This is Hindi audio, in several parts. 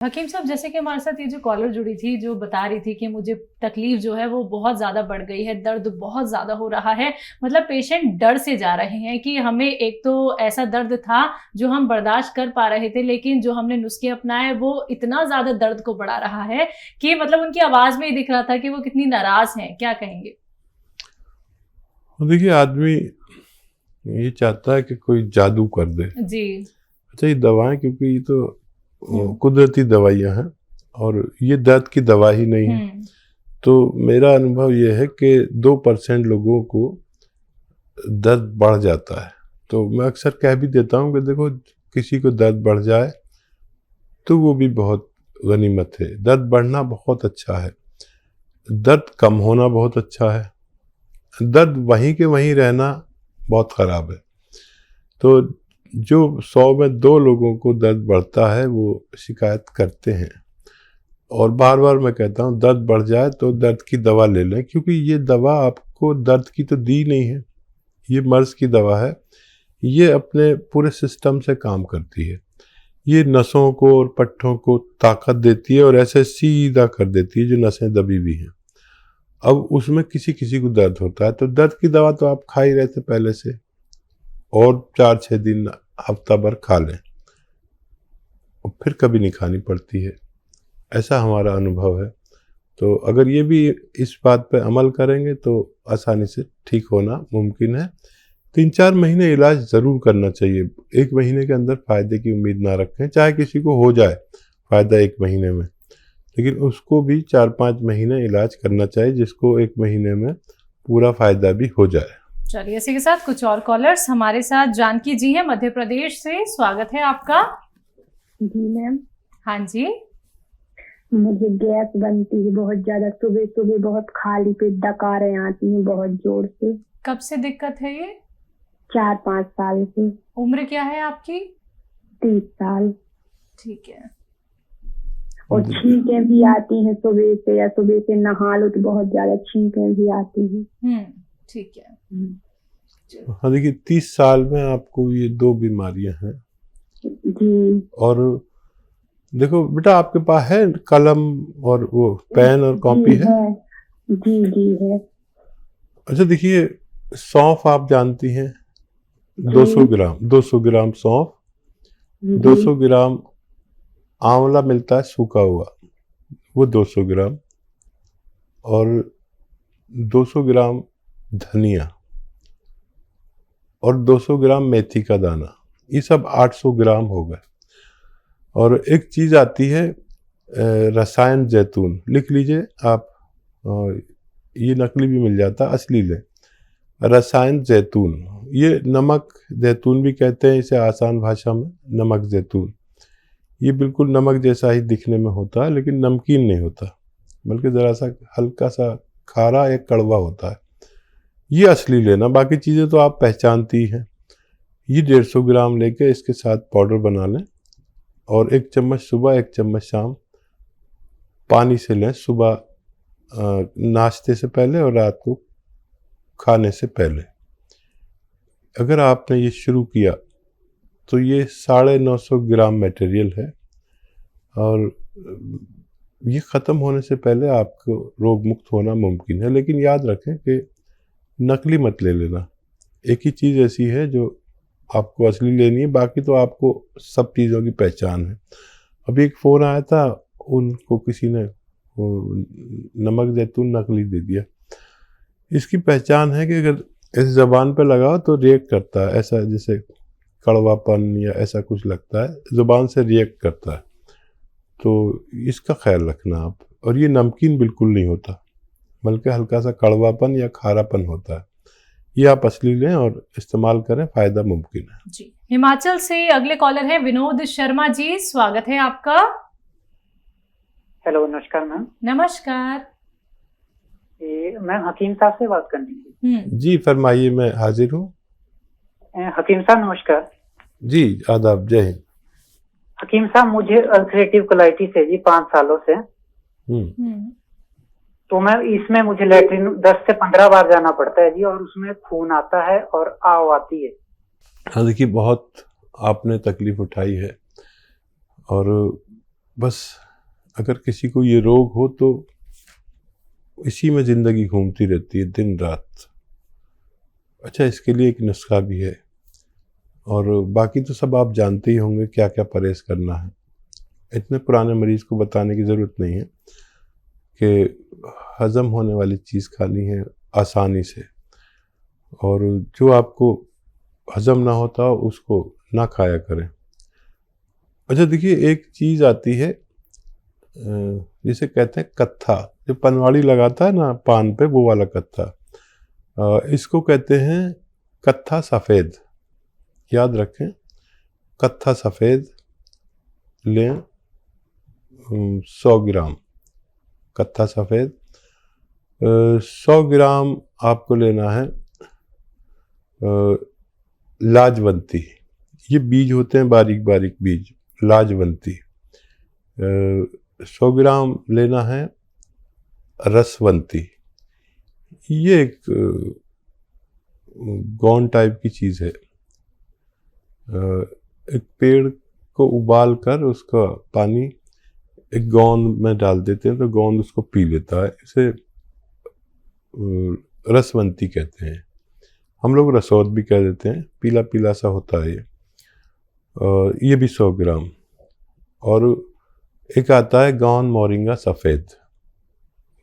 हकीम साहब, जैसे कि हमारे साथ ये जो कॉलर जुड़ी थी, जो बता रही थी कि मुझे तकलीफ जो है वो बहुत ज़्यादा बढ़ गई है, दर्द बहुत ज़्यादा हो रहा है। मतलब पेशेंट डर से जा रहे हैं कि हमें एक तो ऐसा दर्द था जो हम बर्दाश्त कर पा रहे थे, लेकिन जो हमने नुस्खे अपनाए वो इतना ज़्यादा दर्द को बढ़ा रहा है कि मतलब उनकी आवाज़ में ही दिख रहा था कि वो कितनी नाराज़ हैं। क्या कहेंगे? देखिए, आदमी ये चाहता है कि कोई जादू कर दे। जी। अच्छा, ये दवाएं, क्योंकि ये तो कुदरती दवाइयां हैं और ये दर्द की दवा ही नहीं है। तो मेरा अनुभव ये है कि 2% लोगों को दर्द बढ़ जाता है। तो मैं अक्सर कह भी देता हूँ कि देखो, किसी को दर्द बढ़ जाए तो वो भी बहुत गनीमत है। दर्द बढ़ना बहुत अच्छा है, दर्द कम होना बहुत अच्छा है, दर्द वहीं के वहीं रहना बहुत ख़राब है। तो जो 100 में 2 लोगों को दर्द बढ़ता है वो शिकायत करते हैं। और बार बार मैं कहता हूँ, दर्द बढ़ जाए तो दर्द की दवा ले लें, क्योंकि ये दवा आपको दर्द की तो दी नहीं है, ये मर्ज़ की दवा है। ये अपने पूरे सिस्टम से काम करती है। ये नसों को और पट्टों को ताकत देती है और ऐसे सीधा कर देती है जो नसें दबी हुई हैं। अब उसमें किसी किसी को दर्द होता है, तो दर्द की दवा तो आप खा ही रहे थे पहले से, और 4-6 दिन हफ्ता भर खा लें और फिर कभी नहीं खानी पड़ती है। ऐसा हमारा अनुभव है। तो अगर ये भी इस बात पे अमल करेंगे तो आसानी से ठीक होना मुमकिन है। 3-4 महीने इलाज ज़रूर करना चाहिए। 1 महीने के अंदर फ़ायदे की उम्मीद ना रखें। चाहे किसी को हो जाए फ़ायदा 1 महीने में, लेकिन उसको भी 4-5 महीने इलाज करना चाहिए, जिसको 1 महीने में पूरा फ़ायदा भी हो जाए। चलिए, इसी के साथ कुछ और कॉलर्स हमारे साथ। जानकी जी हैं मध्य प्रदेश से, स्वागत है आपका। जी मैम। हाँ जी। मुझे गैस बनती है बहुत ज्यादा, सुबह सुबह बहुत खाली पेट डकारें आती हैं बहुत जोर से। कब से दिक्कत है ये? 4-5 साल से। उम्र क्या है आपकी? 30 साल। ठीक है। और छींकें भी आती हैं सुबह से, या सुबह से नहा लो तो बहुत ज्यादा छींकें भी आती हैं। ठीक है। हाँ, देखिए, 30 साल में आपको ये 2 बीमारियां हैं। जी। और देखो बेटा, आपके पास है कलम और वो पेन और कॉपी है? जी जी है। अच्छा, देखिए, सौंफ आप जानती हैं? 200 ग्राम सौंफ, 200 ग्राम आंवला मिलता है सूखा हुआ, वो 200 ग्राम, और 200 ग्राम धनिया, और 200 ग्राम मेथी का दाना। ये सब 800 ग्राम हो गए। और एक चीज़ आती है रसायन जैतून, लिख लीजिए आप। ये नकली भी मिल जाता, असली लें। रसायन जैतून, ये नमक जैतून भी कहते हैं इसे आसान भाषा में, नमक जैतून। ये बिल्कुल नमक जैसा ही दिखने में होता है, लेकिन नमकीन नहीं होता, बल्कि ज़रा सा हल्का सा खारा या कड़वा होता है। ये असली लेना, बाकी चीज़ें तो आप पहचानती हैं। ये 150 ग्राम लेके इसके साथ पाउडर बना लें, और 1 चम्मच सुबह 1 चम्मच शाम पानी से लें, सुबह नाश्ते से पहले और रात को खाने से पहले। अगर आपने ये शुरू किया तो ये 950 ग्राम मटेरियल है, और ये ख़त्म होने से पहले आपको रोग मुक्त होना मुमकिन है। लेकिन याद रखें कि नकली मत ले लेना। एक ही चीज़ ऐसी है जो आपको असली लेनी है, बाकी तो आपको सब चीज़ों की पहचान है। अभी एक फ़ोन आया था, उनको किसी ने वो नमक जैतून नकली दे दिया। इसकी पहचान है कि अगर इस ज़बान पे लगाओ तो रिएक्ट करता है, ऐसा जैसे कड़वापन या ऐसा कुछ लगता है, ज़ुबान से रिएक्ट करता है। तो इसका ख्याल रखना आप। और ये नमकीन बिल्कुल नहीं होता, बल्कि हल्का सा कड़वापन या खारापन होता है। ये आप असली लें और इस्तेमाल करें, फ़ायदा मुमकिन है। जी। हिमाचल से अगले कॉलर हैं विनोद शर्मा जी, स्वागत है आपका। हेलो, नमस्कार मैम। नमस्कार। मैम, हकीम साहब से बात करनी थी। जी फरमाइए, मैं हाजिर हूँ। हकीम साहब नमस्कार। जी आदाब, जय हिंद। हकीम साहब, मुझे अल्सरेटिव कोलाइटिस है जी 5 सालों से। तो मैम, इसमें मुझे लैट्रिन 10 से 15 बार जाना पड़ता है जी, और उसमें खून आता है और आव आती है। हाँ, देखिए, बहुत आपने तकलीफ उठाई है, और बस अगर किसी को ये रोग हो तो इसी में ज़िंदगी घूमती रहती है दिन रात। अच्छा, इसके लिए एक नुस्खा भी है, और बाकी तो सब आप जानते ही होंगे क्या क्या परहेज़ करना है। इतने पुराने मरीज़ को बताने की ज़रूरत नहीं है कि हज़म होने वाली चीज़ खानी है आसानी से, और जो आपको हज़म ना होता हो उसको ना खाया करें। अच्छा देखिए, एक चीज़ आती है जिसे कहते हैं कत्था, जो पनवाड़ी लगाता है ना पान पे, वो वाला कत्था। इसको कहते हैं कत्था सफ़ेद। याद रखें, कत्था सफ़ेद लें 100 ग्राम। कत्था सफ़ेद 100 ग्राम आपको लेना है। लाजवंती, ये बीज होते हैं बारीक बारीक बीज, लाजवंती। 100 ग्राम लेना है रसवंती। ये एक गौन टाइप की चीज़ है। एक पेड़ को उबाल कर उसका पानी एक गोंद में डाल देते हैं तो गोंद उसको पी लेता है। इसे रसवंती कहते हैं। हम लोग रसौद भी कह देते हैं, पीला पीला सा होता है ये भी 100 ग्राम। और एक आता है गौन मोरिंगा सफ़ेद।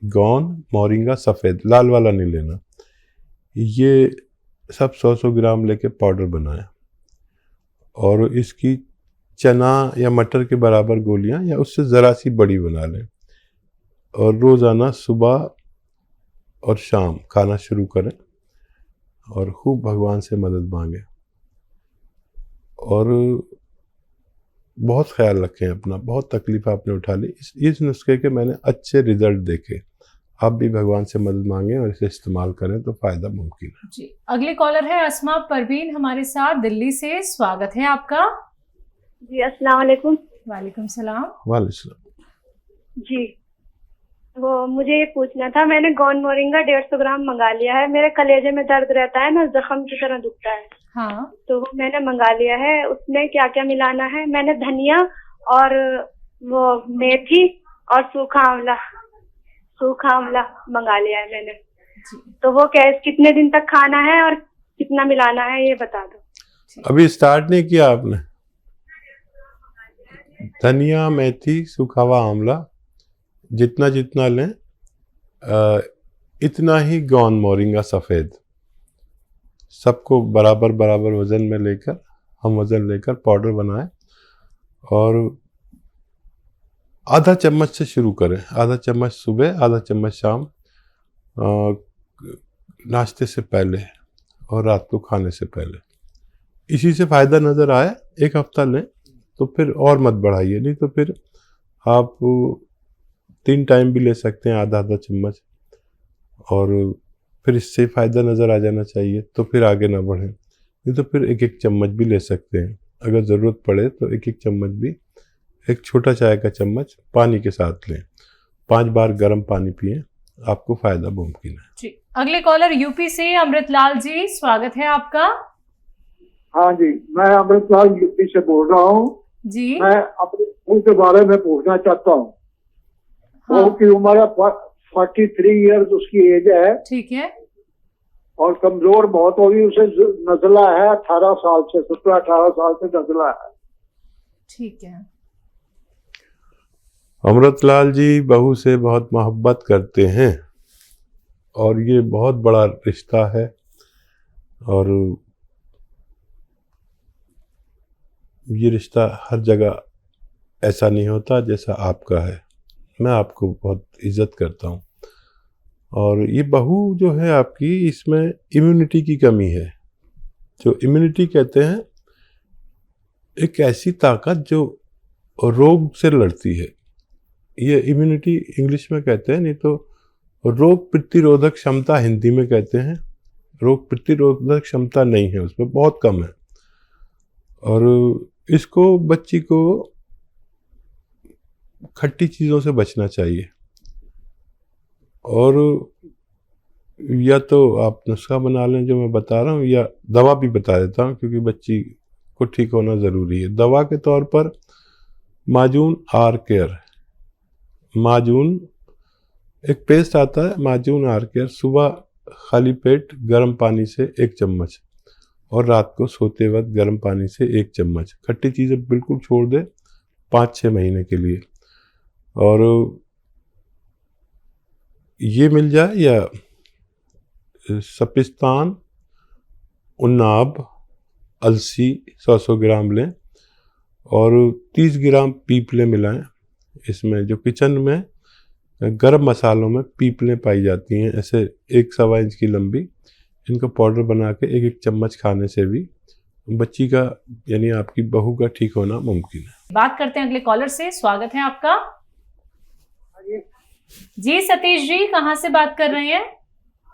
गौन मोरिंगा सफ़ेद, लाल वाला नहीं लेना। ये सब 100 ग्राम लेके पाउडर बनाएं, और इसकी चना या मटर के बराबर गोलियां या उससे ज़रा सी बड़ी बना लें, और रोज़ाना सुबह और शाम खाना शुरू करें, और खूब भगवान से मदद मांगें, और बहुत ख्याल रखें अपना। बहुत तकलीफ आपने उठा ली, इस नुस्खे के मैंने अच्छे रिजल्ट देखे। आप भी भगवान से मदद मांगें और इसे इस्तेमाल करें तो फ़ायदा मुमकिन है। जी, अगले कॉलर है अस्मा परवीन हमारे साथ दिल्ली से। स्वागत है आपका। जी अस्सलाम वालेकुम। वालेकुम सलाम। वालेकुम। जी, वो मुझे ये पूछना था, मैंने गौन मोरिंगा 150 ग्राम मंगा लिया है। मेरे कलेजे में दर्द रहता है ना, जख्म की तरह दुखता है। हाँ, तो वो मैंने मंगा लिया है। उसमें क्या क्या मिलाना है? मैंने धनिया और वो मेथी और सूखा आंवला मंगा लिया है मैंने। जी, तो वो कितने दिन तक खाना है और कितना मिलाना है, ये बता दो। अभी स्टार्ट नहीं किया आपने? धनिया, मेथी, सूखा हुआ आंवला जितना जितना लें, इतना ही गौन मोरिंगा सफ़ेद, सबको बराबर बराबर वज़न में लेकर, हम वज़न लेकर पाउडर बनाएं, और आधा चम्मच से शुरू करें। आधा चम्मच सुबह, आधा चम्मच शाम, नाश्ते से पहले और रात को खाने से पहले। इसी से फ़ायदा नज़र आए, एक हफ्ता लें तो फिर और मत बढ़ाइए, नहीं तो फिर आप 3 टाइम भी ले सकते हैं आधा आधा चम्मच, और फिर इससे फ़ायदा नज़र आ जाना चाहिए तो फिर आगे ना बढ़ें। नहीं तो फिर एक एक चम्मच भी ले सकते हैं, अगर ज़रूरत पड़े तो एक एक चम्मच भी, एक छोटा चाय का चम्मच पानी के साथ लें। 5 बार गर्म पानी पिएं, आपको फ़ायदा मुमकिन है। जी, अगले कॉलर यूपी से अमृतलाल जी, स्वागत है आपका। हाँ जी, मैं अमृतलाल यूपी से बोल रहा हूँ जी, मैं अपने स्कूल के बारे में पूछना चाहता हूँ। हाँ, वो की उम्र 43 ईयर्स उसकी एज है, ठीक है। और कमजोर बहुत होगी। उसे नजला है 18 साल से, 17-18 साल से नजला है। ठीक है। अमृतलाल जी बहू से बहुत मोहब्बत करते हैं, और ये बहुत बड़ा रिश्ता है, और ये रिश्ता हर जगह ऐसा नहीं होता जैसा आपका है। मैं आपको बहुत इज्जत करता हूँ, और ये बहू जो है आपकी, इसमें इम्यूनिटी की कमी है। जो इम्यूनिटी कहते हैं, एक ऐसी ताकत जो रोग से लड़ती है, ये इम्यूनिटी इंग्लिश में कहते हैं, नहीं तो रोग प्रतिरोधक क्षमता हिंदी में कहते हैं। रोग प्रतिरोधक क्षमता नहीं है उसमें, बहुत कम है, और इसको, बच्ची को खट्टी चीज़ों से बचना चाहिए, और या तो आप नुस्खा बना लें जो मैं बता रहा हूँ, या दवा भी बता देता हूँ, क्योंकि बच्ची को ठीक होना ज़रूरी है। दवा के तौर पर माजून आर केयर, माजून एक पेस्ट आता है, माजून आर केयर, सुबह खाली पेट गर्म पानी से 1 चम्मच और रात को सोते वक्त गर्म पानी से 1 चम्मच। खट्टी चीज़ें बिल्कुल छोड़ दे 5-6 महीने के लिए। और ये मिल जाए या सपिस्तान, उन्नाब, अलसी 100 ग्राम लें और 30 ग्राम पीपलें मिलाएं इसमें। जो किचन में गरम मसालों में पीपलें पाई जाती हैं, ऐसे 1-1.25 इंच की लंबी, इनका पाउडर बना के 1-1 चम्मच खाने से भी बच्ची का यानी आपकी बहू का ठीक होना मुमकिन है। बात करते हैं अगले कॉलर से। स्वागत है आपका। जी सतीश जी, कहाँ से बात कर रहे हैं?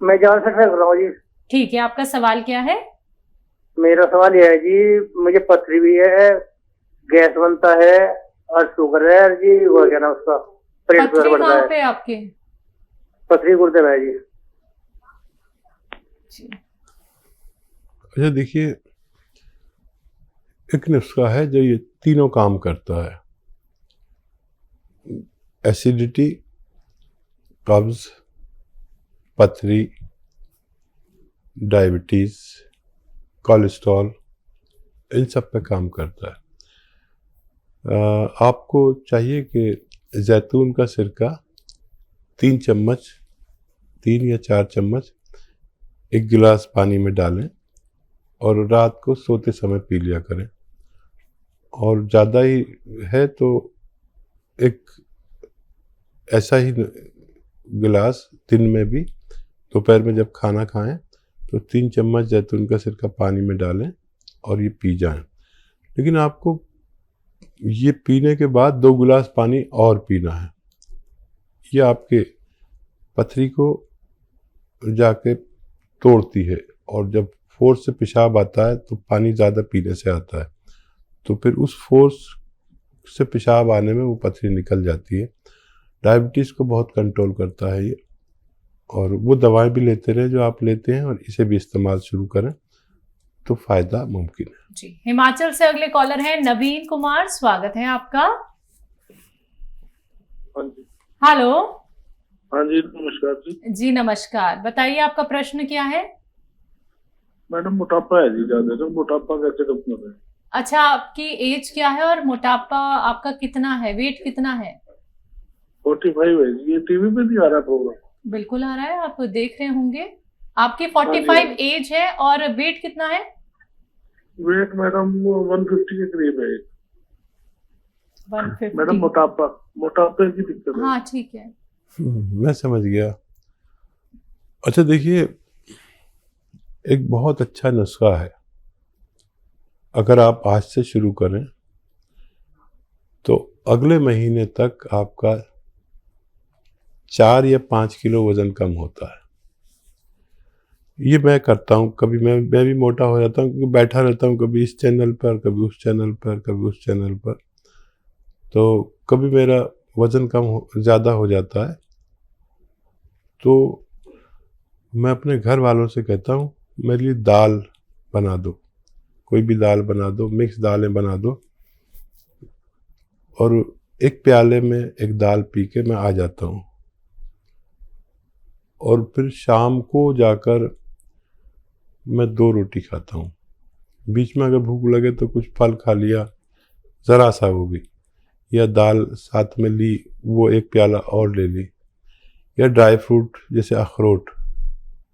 मैं जान से कर रहा हूँ जी। ठीक है, आपका सवाल क्या है? मेरा सवाल यह है जी, मुझे पथरी भी है, गैस बनता है और शुगर है जी, वो क्या ना उसका पेट पथरी बढ़ता कहाँ है। पे आपके? पथरी गुर्दे में है जी। अच्छा देखिए, एक नुस्खा है जो ये तीनों काम करता है। एसिडिटी, कब्ज, पथरी, डायबिटीज, कोलेस्ट्रॉल, इन सब पे काम करता है। आपको चाहिए कि जैतून का सिरका 3 चम्मच, 3 या 4 चम्मच 1 गिलास पानी में डालें और रात को सोते समय पी लिया करें। और ज़्यादा ही है तो एक ऐसा ही गिलास दिन में भी, दोपहर में जब खाना खाएं तो 3 चम्मच जैतून का सिरका पानी में डालें और ये पी जाएं। लेकिन आपको ये पीने के बाद 2 गिलास पानी और पीना है। ये आपके पथरी को जाके तोड़ती है और जब फोर्स से पेशाब आता है तो पानी ज़्यादा पीने से आता है, तो फिर उस फोर्स से पेशाब आने में वो पथरी निकल जाती है। डायबिटीज़ को बहुत कंट्रोल करता है ये। और वो दवाएं भी लेते रहे जो आप लेते हैं और इसे भी इस्तेमाल शुरू करें तो फ़ायदा मुमकिन है। जी, हिमाचल से अगले कॉलर हैं नवीन कुमार। स्वागत है आपका। हाँ जी। हेलो। हाँ जी, नमस्कार जी। जी नमस्कार, बताइए आपका प्रश्न क्या है? मैडम मोटापा है जी ज्यादा, तो मोटापा कैसे कम कर रहे हैं? अच्छा, आपकी एज क्या है और मोटापा आपका कितना है, वेट कितना है? 45 है जी। ये टीवी पे नहीं आ रहा प्रोग्राम? बिल्कुल आ रहा है, आप देख रहे होंगे। आपकी 45 एज है और वेट कितना है? वेट मैडम 150 के करीब है। 150। मैडम मोटापे की दिक्कत है। हाँ ठीक है। मैं समझ गया। अच्छा देखिए, एक बहुत अच्छा नुस्खा है। अगर आप आज से शुरू करें तो अगले महीने तक आपका 4 या 5 किलो वजन कम होता है। ये मैं करता हूँ। कभी मैं भी मोटा हो जाता हूँ क्योंकि बैठा रहता हूँ, कभी इस चैनल पर, कभी उस चैनल पर, कभी उस चैनल पर, तो कभी मेरा वज़न ज़्यादा हो जाता है। तो मैं अपने घर वालों से कहता हूँ मेरे लिए दाल बना दो, कोई भी दाल बना दो, मिक्स दालें बना दो, और एक प्याले में एक दाल पी के मैं आ जाता हूँ। और फिर शाम को जाकर मैं 2 रोटी खाता हूँ। बीच में अगर भूख लगे तो कुछ फल खा लिया, ज़रा सा वो भी, या दाल साथ में ली, वो एक प्याला और ले ली, या ड्राई फ्रूट जैसे अखरोट,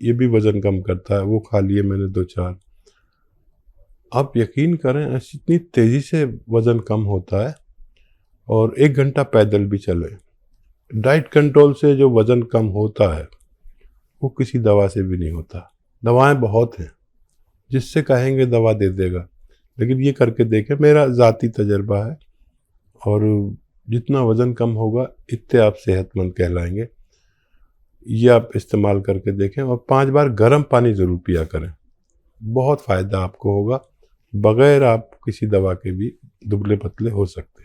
ये भी वज़न कम करता है, वो खा लिए मैंने 2-4। आप यकीन करें ऐसी इतनी तेज़ी से वज़न कम होता है। और 1 घंटा पैदल भी चलें। डाइट कंट्रोल से जो वज़न कम होता है वो किसी दवा से भी नहीं होता। दवाएं बहुत हैं, जिससे कहेंगे दवा दे देगा, लेकिन ये करके देखें, मेरा ज़ाती तजर्बा है। और जितना वज़न कम होगा इतने आप सेहतमंद कहलाएंगे। ये आप इस्तेमाल करके देखें और 5 बार गर्म पानी ज़रूर पिया करें, बहुत फ़ायदा आपको होगा। बग़ैर आप किसी दवा के भी दुबले पतले हो सकते हैं।